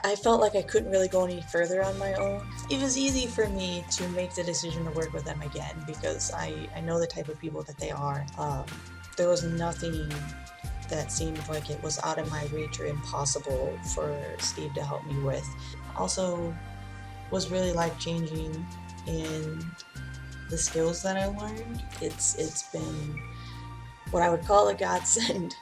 I felt like I couldn't really go any further on my own. It was easy for me to make the decision to work with them again because I know the type of people that they are. There was nothing that seemed like it was out of my reach or impossible for Steve to help me with. Also, was really life-changing in the skills that I learned. It's been what I would call a godsend.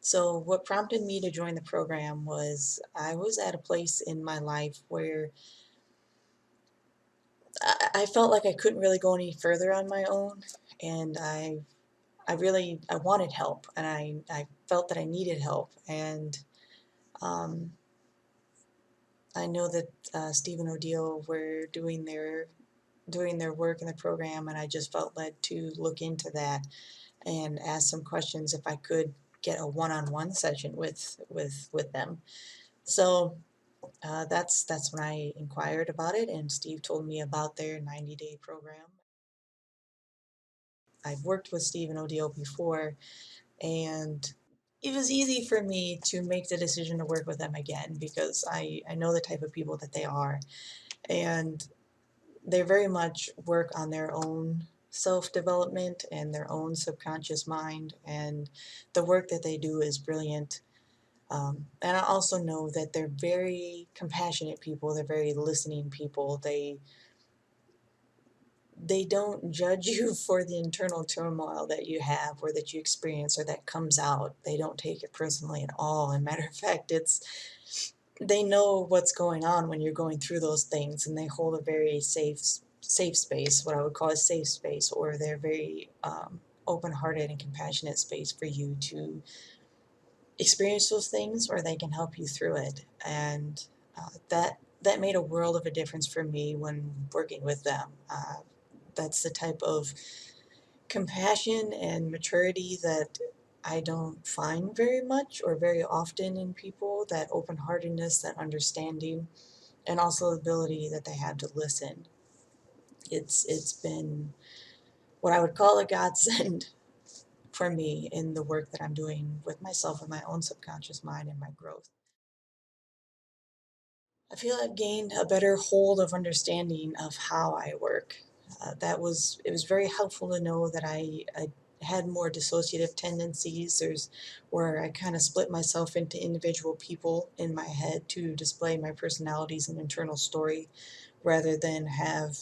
So what prompted me to join the program was I was at a place in my life where I felt like I couldn't really go any further on my own, and I wanted help, and I felt that I needed help, and um, I know that Steve and Odile were doing their work in the program, and I just felt led to look into that and ask some questions if I could get a one-on-one session with them. So that's when I inquired about it, and Steve told me about their 90-day program. I've worked with Steve and Odile before, and it was easy for me to make the decision to work with them again because I know the type of people that they are, and they very much work on their own self-development and their own subconscious mind, and the work that they do is brilliant. And I also know that they're very compassionate people. They're very listening people. They don't judge you for the internal turmoil that you have or that you experience or that comes out. They don't take it personally at all. And matter of fact, they know what's going on when you're going through those things, and they hold a very safe space, what I would call a safe space, or they're very open-hearted and compassionate space for you to experience those things, or they can help you through it. And that made a world of a difference for me when working with them. That's the type of compassion and maturity that I don't find very much or very often in people, that open-heartedness, that understanding, and also the ability that they have to listen. It's been what I would call a godsend for me in the work that I'm doing with myself and my own subconscious mind and my growth. I feel I've gained a better hold of understanding of how I work. It was very helpful to know that I had more dissociative tendencies. There's where I kind of split myself into individual people in my head to display my personalities and internal story rather than have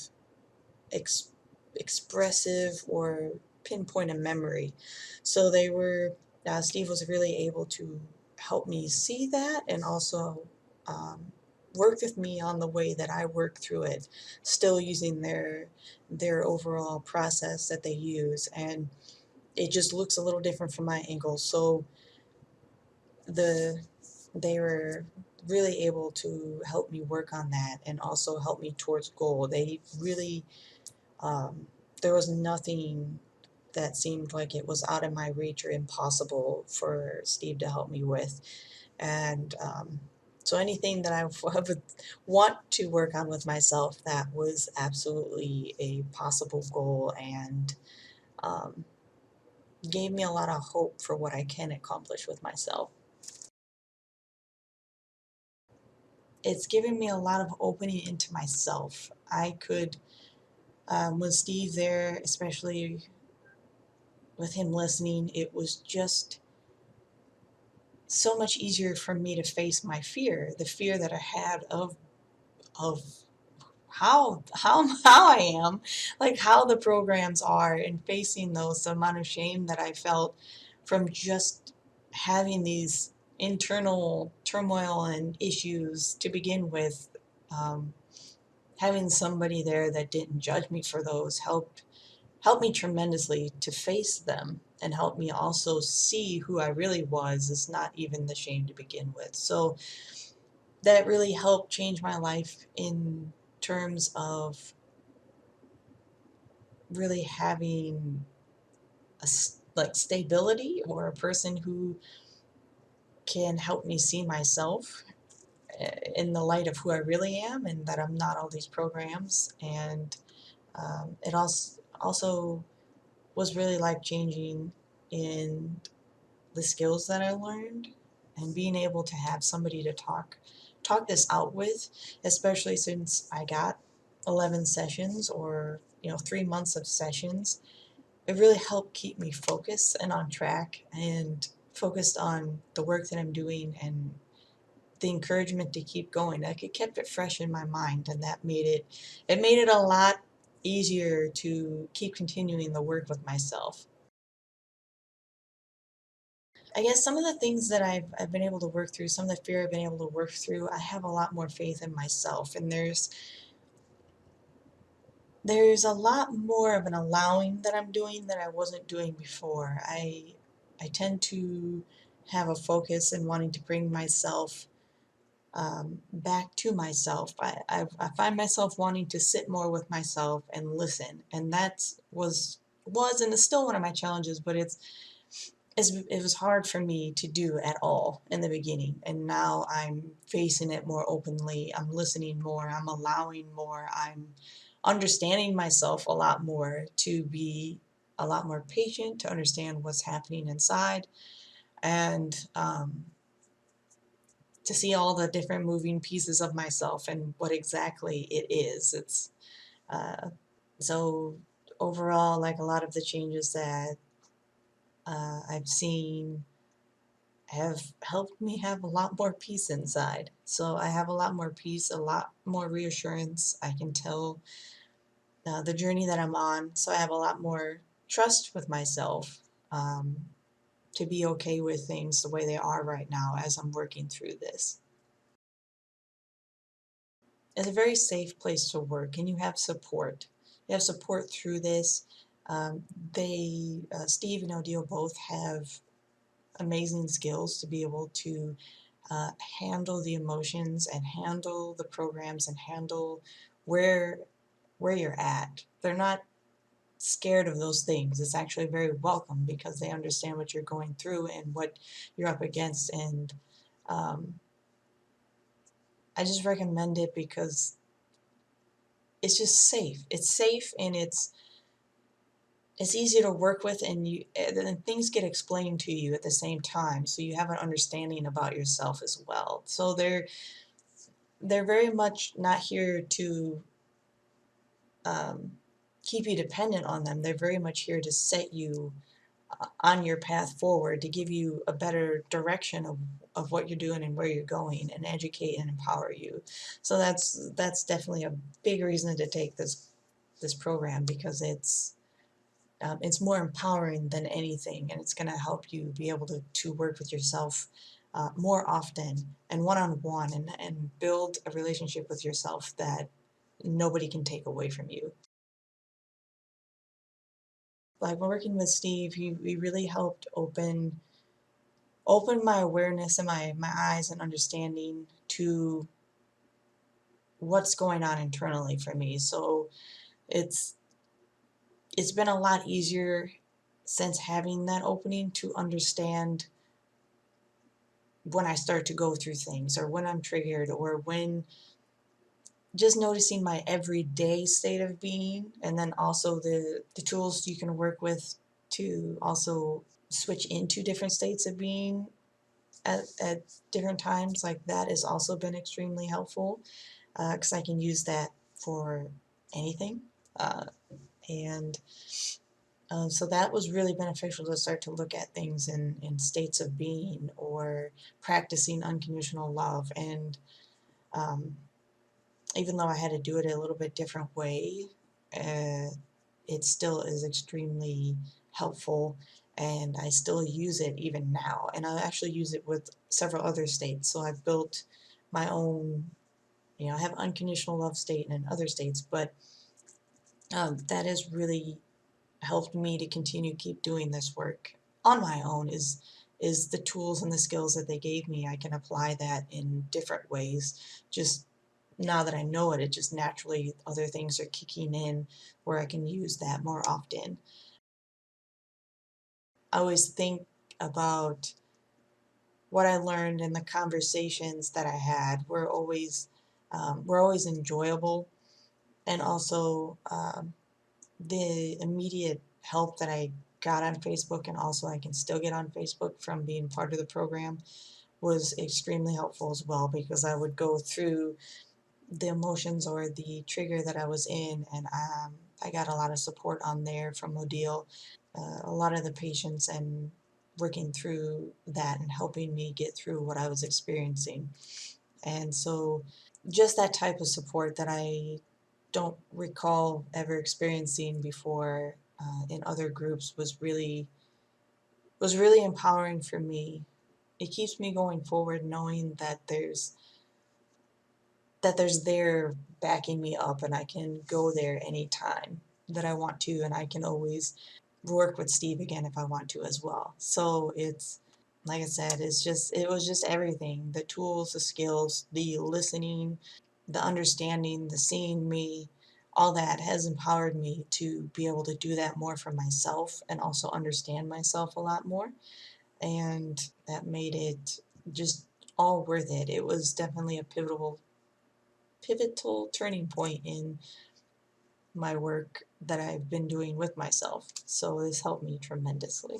ex expressive or pinpoint a memory. So Steve was really able to help me see that, and also um, work with me on the way that I work through it, still using their overall process that they use, and it just looks a little different from my angle. So the they were really able to help me work on that and also help me towards goal. They really um, there was nothing that seemed like it was out of my reach or impossible for Steve to help me with. And so anything that I would want to work on with myself, that was absolutely a possible goal, and um, gave me a lot of hope for what I can accomplish with myself. It's given me a lot of opening into myself. With Steve there, especially with him listening, it was just so much easier for me to face my fear, the fear that I had of how I am, like how the programs are, and facing those, the amount of shame that I felt from just having these internal turmoil and issues to begin with. Um, Having somebody there that didn't judge me for those helped me tremendously to face them, and helped me also see who I really was. It's not even the shame to begin with. So that really helped change my life in terms of really having like stability, or a person who can help me see myself in the light of who I really am, and that I'm not all these programs. And It also was really life-changing in the skills that I learned and being able to have somebody to talk this out with, especially since I got 11 sessions or 3 months of sessions. It really helped keep me focused and on track and focused on the work that I'm doing and the encouragement to keep going. Like, it kept it fresh in my mind, and that made it a lot easier to keep continuing the work with myself. I guess some of the things that I've been able to work through, some of the fear I've been able to work through, I have a lot more faith in myself, and there's a lot more of an allowing that I'm doing that I wasn't doing before. I tend to have a focus in wanting to bring myself back to myself. I find myself wanting to sit more with myself and listen, and that was and is still one of my challenges, but it was hard for me to do at all in the beginning, and now I'm facing it more openly. I'm listening more, I'm allowing more, I'm understanding myself a lot more, to be a lot more patient, to understand what's happening inside, and to see all the different moving pieces of myself and what exactly it is. It's uh, so overall, like, a lot of the changes that I've seen have helped me have a lot more peace inside. So I have a lot more peace, a lot more reassurance. I can tell the journey that I'm on. So I have a lot more trust with myself, um, to be okay with things the way they are right now as I'm working through this. It's a very safe place to work, and you have support. You have support through this. Steve and Odile both have amazing skills to be able to uh, handle the emotions and handle the programs and handle where where you're at. They're not scared of those things. It's actually very welcome because they understand what you're going through and what you're up against. And um, I just recommend it because it's just safe. It's safe, and it's easy to work with, and then things get explained to you at the same time, so you have an understanding about yourself as well. So they're very much not here to um, keep you dependent on them. They're very much here to set you on your path forward, to give you a better direction of what you're doing and where you're going, and educate and empower you. So that's definitely a big reason to take this program, because it's more empowering than anything, and it's going to help you be able to work with yourself more often and one-on-one, and build a relationship with yourself that nobody can take away from you. Like, when working with Steve, he really helped open my awareness and my eyes and understanding to what's going on internally for me. So it's it's been a lot easier since having that opening to understand when I start to go through things, or when I'm triggered, or when just noticing my everyday state of being, and then also the tools you can work with to also switch into different states of being at different times. Like, that has also been extremely helpful, because I can use that for anything. Uh, and So that was really beneficial, to start to look at things in states of being, or practicing unconditional love. And um, even though I had to do it a little bit different way, uh, it still is extremely helpful, and I still use it even now. And I actually use it with several other states. So I've built my own, I have unconditional love state and in other states, but that has really helped me to continue keep doing this work on my own. Is the tools and the skills that they gave me. I can apply that in different ways. Just now that I know it, it just naturally, other things are kicking in where I can use that more often. I always think about what I learned, and the conversations that I had were always enjoyable, and also the immediate help that I got on Facebook, and also I can still get on Facebook from being part of the program, was extremely helpful as well, because I would go through the emotions or the trigger that I was in, and I got a lot of support on there from Odile, a lot of the patients, and working through that and helping me get through what I was experiencing. And so just that type of support that I don't recall ever experiencing before in other groups was really empowering for me. It keeps me going forward knowing that there's there backing me up, and I can go there anytime that I want to, and I can always work with Steve again if I want to as well. So it's, like I said, it was just everything, the tools, the skills, the listening, the understanding, the seeing me, all that has empowered me to be able to do that more for myself and also understand myself a lot more. And that made it just all worth it. It was definitely a pivotal turning point in my work that I've been doing with myself. So this helped me tremendously.